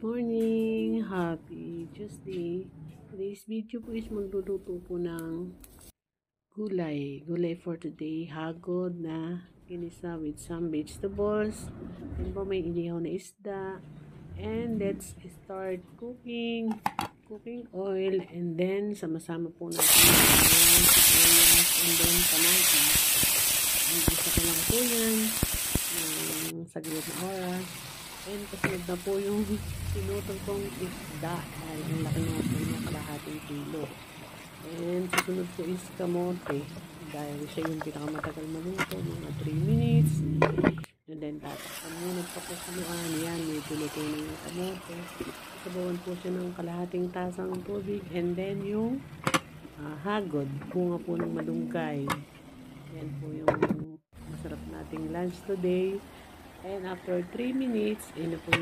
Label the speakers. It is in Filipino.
Speaker 1: Morning! Happy Tuesday! Today's video po is magluluto po ng gulay. Gulay for today, hagod na ginisa with some vegetables. And po may inihaw na isda. And let's start cooking. Cooking oil. And then sama-sama po natin yung sibuyas and then kamatis. And isa ko lang po yan ng saglit na oras. And kasunod na po yung pinutol kong isda dahil ang laki na po yung kalahating kilo. And susunod po is kamote dahil siya yung pinakamatagal maluto, mga 3 minutes. And then tatakpan muna pa po kuluan. Yan, may piluto na yung kamote. Sabawan po siya ng kalahating tasang tubig. And then yung hagod, bunga po ng malunggay. Yan po yung masarap nating lunch today. And after 3 minutes, ino po